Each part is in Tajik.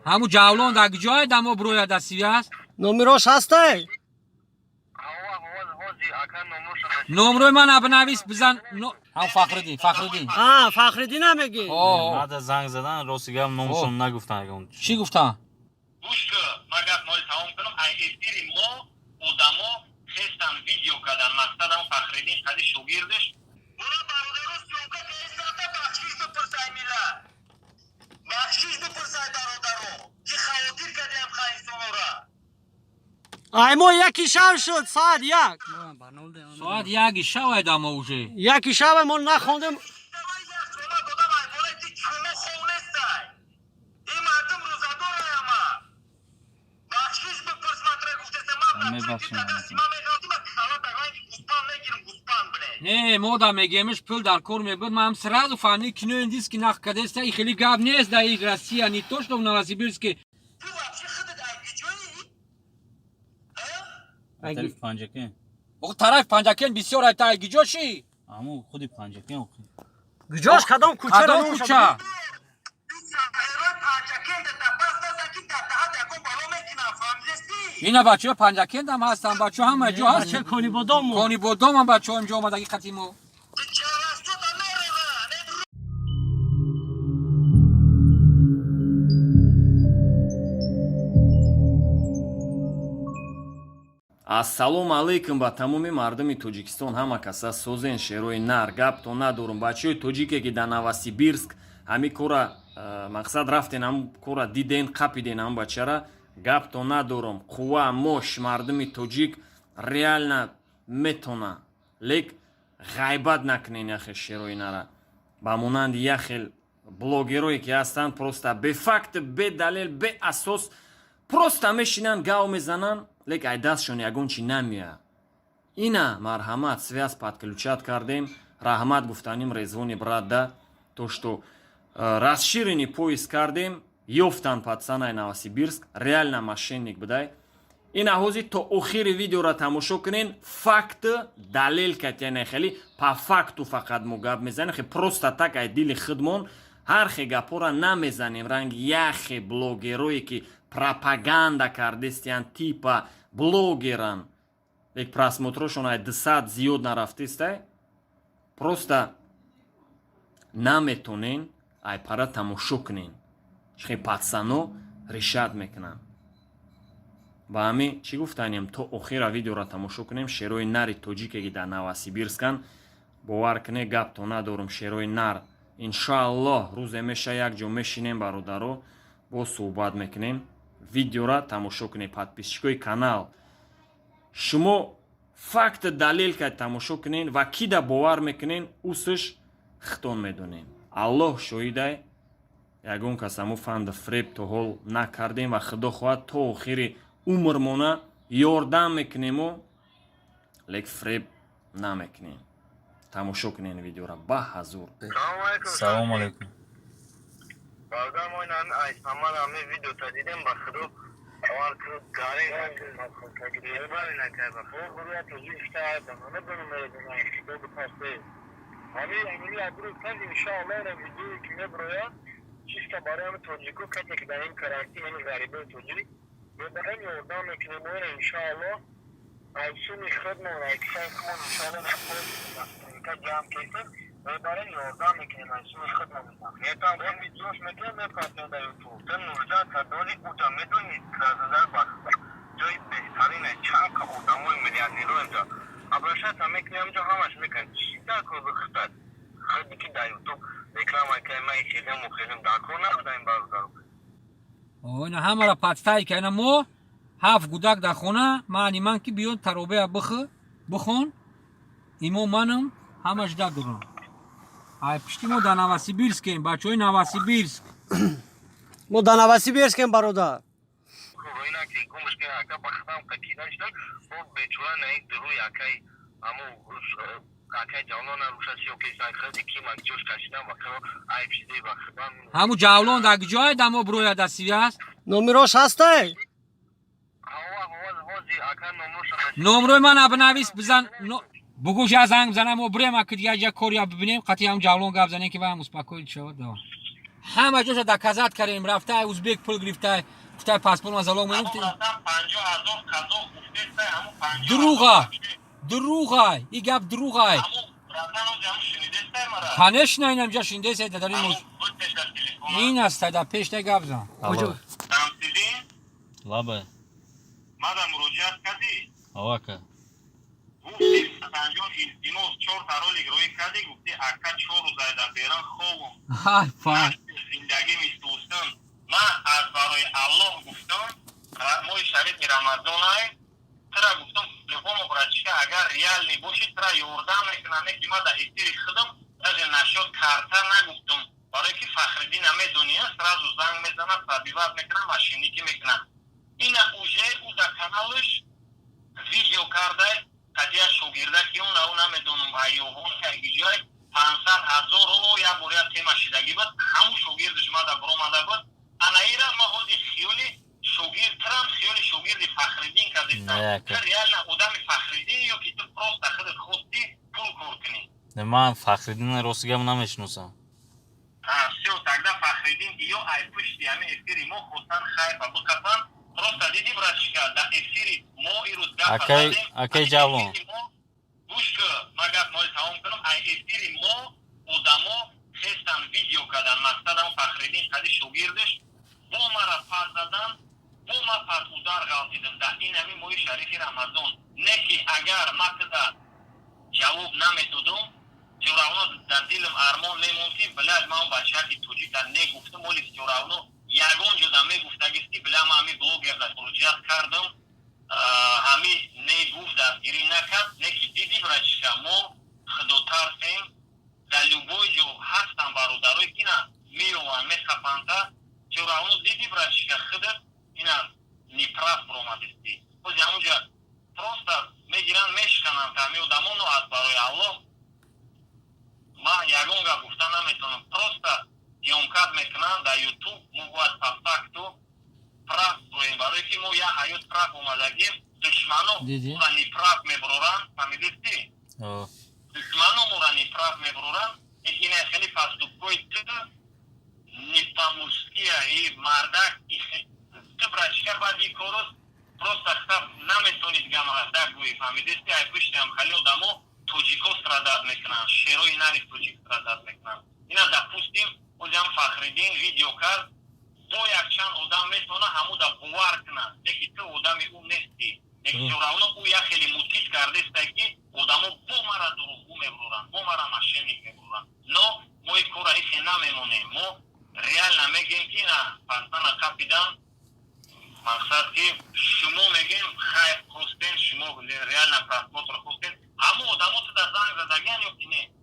همون جاولون در کجای دمو برویا دستی است نمرش هسته نمره من ابنویس بزن هم فخردین فخردین هم میگی بعد زنگ زدن راستی گفتم نامشون نگفتن اگه چی گفتن گوش مگر ما تمام کنم استری ما ادما خستن ویدیو کردن مقصدم فخردین خدی شوگیردش برو برادرو سیوکا که ایستاده بخشیش بپرسای میلا بخشیش بپرسای برادرو که خواهدیر کردیم خواهیستون را ایمو یکی شب شد ساعت یک ساعت یکی شب دمو اوشه یکی شب ما نخوندم نه مودا میگیمش پول در کور میبود من هم سراز و فانی کنو این دیست که نخ کدست ای خیلی گاب نیست در این راستی انی توش تو نواسیبیرسک طرف پنجکن او طرف پنجکن بسیار ایتا ای گیجوشی اما خودی پنجکن گجاش کدام کوچه کدام کوچه اینا بچه پنجکن هم هستن بچه همه جو هست چه کنی بودم کانی بودم هم بچه اینجا آمدگی قطیمو ассалому алейкум ба тамоми мардуми тоҷикистон ҳама каса созен шерои нар гап то надорум бачаҳои тоҷике ки дар новосибирск ҳами кора мақсад рафтен ҳам кора диден қапиден ҳам бачара гап то надорум қувва мош мардуми тоҷик реально метона лек ғайбат накунен яхе шерои нара ба монанди яхел блогерое ки ҳастанд просто бефакт бедалел беасос просто мешинанд гав мезананд лек ай дастшон ягон чи намея ина марҳамат связ подключат кардем раҳмат гуфтаним резвони брада то что расширени поиск кардем ёфтан пацанай новосибирск реально мошенник будай ина ҳозир то охири видеора тамошо кунен факт далел катяне хели па факту фақат мо гап мезанем хе просто так ай дили худмон ҳар хе гапора намезанем ранги яхе блогерое ки пропаганда кардестиян типа блогеран лек просмотрошон ай 200 зиёд нарафтестай просто наметонен ай пара тамошо кунен чхе пацано ришат мекунан ба ҳами чӣ гуфтанем то охира видеора тамошо кунем шерои нари тоҷике ки дар новосибирскан бовар куне гап то надорум шерои нар иншоаллоҳ рӯзе меша якҷо мешинем бародаро бо суҳбат мекунем видеора тамошо кунем подписчикои канал шумо факт далел кад тамошо кунен ва кида бовар мекунен усш хитон медонем аллоҳ шоҳидай ягон касаму фанд фреб то ҳол накардем ва худо хоҳад то охири умрмона ёрдам мекунему лек фреб намекунем тамошо кунен видеора ба ҳазур салому алейкум Bardamoyla ay samarami video tadidem bakıdo var kı gare ne kadar bu buraya tecil işte ne bunu meydana işte bu pasta abi yani ya bunu kan inşallah ne video ki ne buraya çiska barayam tociko katek benim karantin yani garibe tocili ve ben oradan eklemeye inşallah ay şimdi khidma ay kısa inşallah ne jam kesin ve barın oradan eklemeye şimdi khidma yeter ben videoş mekanı partnerde YouTube ten nurca kadoli utameduni kazlar bak joy behtarine çanka utamı milyarderunca abrashat ameklemjo hamash mekan çita ko bıxtat khadiki da YouTube reklam eklemeye şeyden muhlim dakona daim bazılar اینا همه را پتفای که اینا مو هفت گودک در خونه معنی من که بیاد تروبه بخون ایمو منم همش در دورم ای پشتی مو در نواسیبیرسکیم بچه های نواسیبیرسک ما در نواسیبیرسکیم برادر اینا که گمش که اکا بختم قکیدن شدن و بچولا نهید دروی اکای امو اکای جاولون روشاسی و کسی خیلی کی من جوش کشیدم و که ای پشتی بختم همون جاولون در کجای دمو برویا دستی است نمرش هسته نمره من ابنویس بزن بگوش از زنگ بزنم و بریم اکد یا کوریا ببینیم قطعی هم جاولون گپ زنیم که با هم اسپاکویل شود همه جوش دکازات کردیم رفته ازبک پول گرفته گفته پاسپورت ما زلون میگفت رفتم 50,000 قزاق گفته همون 50 دروغه این گپ دروغه همون رفتن و جمع شنیده سر مرا خانش نه اینم جا شینده سه داریم همون بود تشکر تلفن این است در پیش ده گپ زن کجا تمثیلی لابه مادم مراجعت کردی آواکه گفتی سنجان التماس 4 تارولیک روی کردی گفتی اکا 4 روز در بیران خوبم های فان زندگی میستوستم من از برای الله گفتم مای شریف رمضان های ترا گفتم تلفن برچکه اگر ریال نی باشی ترا یوردم میکنم که ما در استری خودم از نشد کارتا نگفتم برای که فخردین همه دنیا سرازو زنگ میزنه تبیبات میکنه ماشینیکی میکنه این اوجه او در کانالش ویدیو کرده کدیا شوگیرده که اون نمیدونم ایوهون که ایجای 500,000 رو یا بوریا تیما شدگی بود همون شوگیردش ما در برومده بود انایره ما خودی خیولی شوگیر ترم خیولی شوگیردی فخردین کردیستم ریال نه ادام فخردین یا که تو پروست خودت خودی پول کور کنی نه من فخردین روسیگم نمیشناسم سیو تگده فخردین ایو ای پشتی همه افیری ما خودتن خیفه بکفن پروستا دیدی براشکا در افیری ما ایرو دفع اکی جوان گوش که مگه مال تمام کنم ای افیری ما ادامو خستن ویدیو کردن مقصد هم فخردین کدی شوگیردش با مرا پس دادن با ما پس ادار غلطیدم در این همی موی شریفی رمضان نکی اگر ما کده جواب نمیدودم جوراونو در دیلم ارمان میمونتی بلد ما اون بچه که توجی در نگفته مولی جوراونو یگون جدا میگفتگیستی بلا ما همی بلوگر در پروژیت کردم همی نگفت در گیری نکرد نکی دیدی برای ما خدوتر سیم در لوبوی جو هستن برادروی که نه میروان میخپانتا جوراونو دیدی برای خدر اینا نیپراف برومدستی خود همونجا پروستا میگیرن میشکنن تامی و دمونو از برای الله ما یگون گا گفتن نمیتونم پروستا یومکات میکنن در یوتیوب موگوات پافتاکتو پراف برویم برای که مو یا حیوت پراف اومدگیم دشمنو مورانی پراف میبرورن فهمیدستی دشمنو مورانی پراف میبرورن اینه خیلی پاستوکوی تو نیپاموسکیه ای مردک تو براشکر باید ای کورس پروستا خطاب نمیتونید گمه گوی فهمیدستی ای پشتی هم خیلی دمو توجیکو استراداد میکنن شیروی ناری توجیک استراداد میکنن اینا در پوستیم اوزیم فخردین ویدیو کرد دو یک چند آدم میتونه همو در بوار کنن یکی تو آدمی اون نیستی یکی جوراونو او یا خیلی موتیس کرده است که آدمو بو مرا دروغو میبرورن بو مرا ماشینیک میبرورن نو موی کورا ایسی نمیمونه مو ریال نمیگیم که نه پنسان کپیدان مقصد که شما میگیم خیلی خوستین شما ریال نپراسپورت رو خوستین همو آدمو تو در زنگ زدگیان یا که نه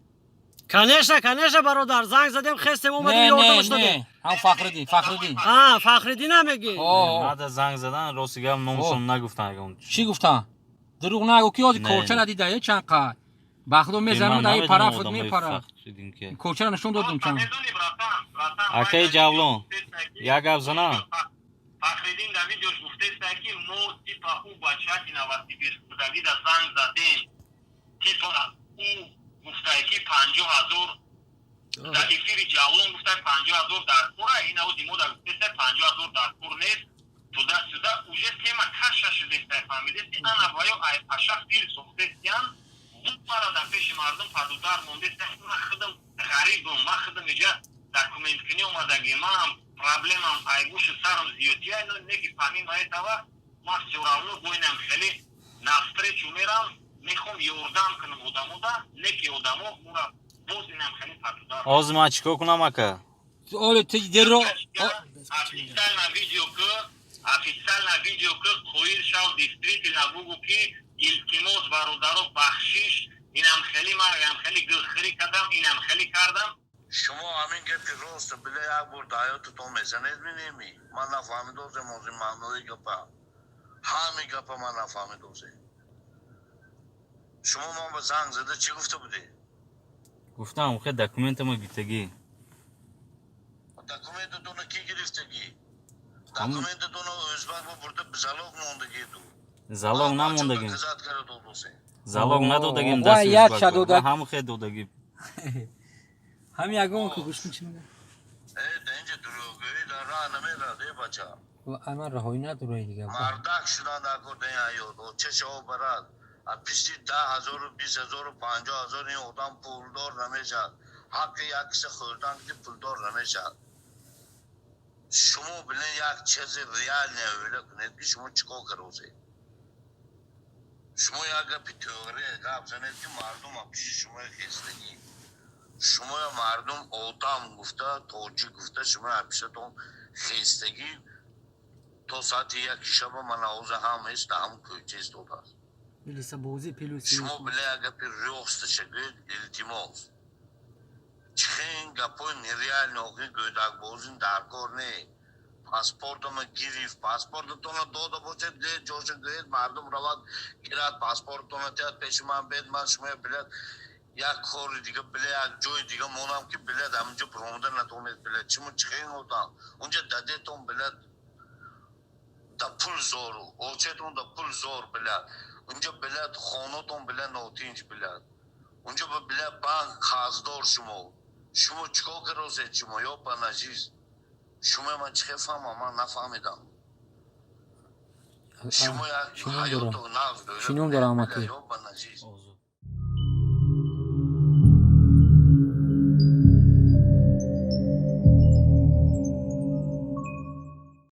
کنشه برادر زنگ زدیم خستیم اومدیم یاردمش دادیم هم فخردین فخردین نمیگی بعد زنگ زدن روسیگم نمشون نگفتن اگه چی گفتن دروغ نگو کی آدی کوچه ندیده یه چند قد بخدو میزنم در این پرا خود میپره کوچه را نشون دادم چند اکی جولون یک گفت زنم فخردین در ویدیوش گفته است که مو تیپا او بچه که نوسیبیرسک بودگی در زنگ زدیم تیپا او گفته که 50,000 در افیری جاولون گفته 50,000 در پوره این او دیمو در گفته 50,000 در پور نیست تو در سودا اوجه تیما کشا شده است فهمیدستی انا بایو ای پاشا فیل سوخته استیان دو پارا در پیش مردم پادودار مونده است ما خودم غریبم ما خودم اینجا داکومنت کنی اومدگی ما هم پرابلم هم ایگوش سرم زیادی اینو نکی فهمیم های تاوا ما سوراونو بوینم خیلی نفتره چومیرم میخوام یوردم کنم ادامو دا نکی ادامو مورا بوز اینم خیلی پادودار آز ما چیکار کنم اکا اولی تی درو افیسیال ویدیو که کویل شاو دیستریکت نبوگو که التماس برادرو بخشیش اینم خیلی ما خیلی گخری کردم اینم خیلی کردم شما همین گپی راست بله یک بار دایاتو تو میزنید می‌نیمی من نفهمیدم موضوع معنوی گپا همین گپا من نفهمیدم شما ما با زنگ زده چی گفته بودی؟ گفتم خیلی دکومنت ما گیتگی دکومنت دونو کی گرفتگی؟ دکومنت دونو ازباق با برده بزالوگ موندگی دو زالوگ نموندگیم زالوگ ندادگیم دست ازباق هم خیلی دادگیم هم یگون که گوش میچیم بچه انا رهایی نداره دیگه مردک شدن در کردن ایاد و چه شما برد پیشی 10,000 و 20,000 و 50,000 این آدم پولدار نمیشد حق یک کسی خوردن که پولدار نمیشد شما بلین یک چیز ریال نمیده کنید که شما چیکار کروزید شما یک گپی تئوری گپ زنید که مردم پیش شما خستگی شما مردم آدم گفته توجی گفته شما پیشتون خستگی تا ساعت یک شب من آوز هم است هم کوچیز داده است شما بله اگر پی ریاست شگید التماس چخین گپای نیریال نوکی گویدک بازین درکار نی پاسپورت ما گیریف پاسپورت تونا داده باشه ده جوش گوید مردم رواد گیرد پاسپورت تونا تیاد پیش من بید من شما بلد یک کاری دیگه بله یک جای دیگه مونم که بلد همونجا پرومده نتونید بلد چیمون چخین ہوتا اونجا داده تون بلد دا پول زورو اوچهتون دا پول زور بلد اونجا بلد خانوتون بلد نوتینج بلد اونجا بلد بانک خازدار شما چکا کروزید شما یا پناجیز شما من چه فهمم من نفهمیدم شما یک حیاتو نفت شنوم دارم یا پناجیز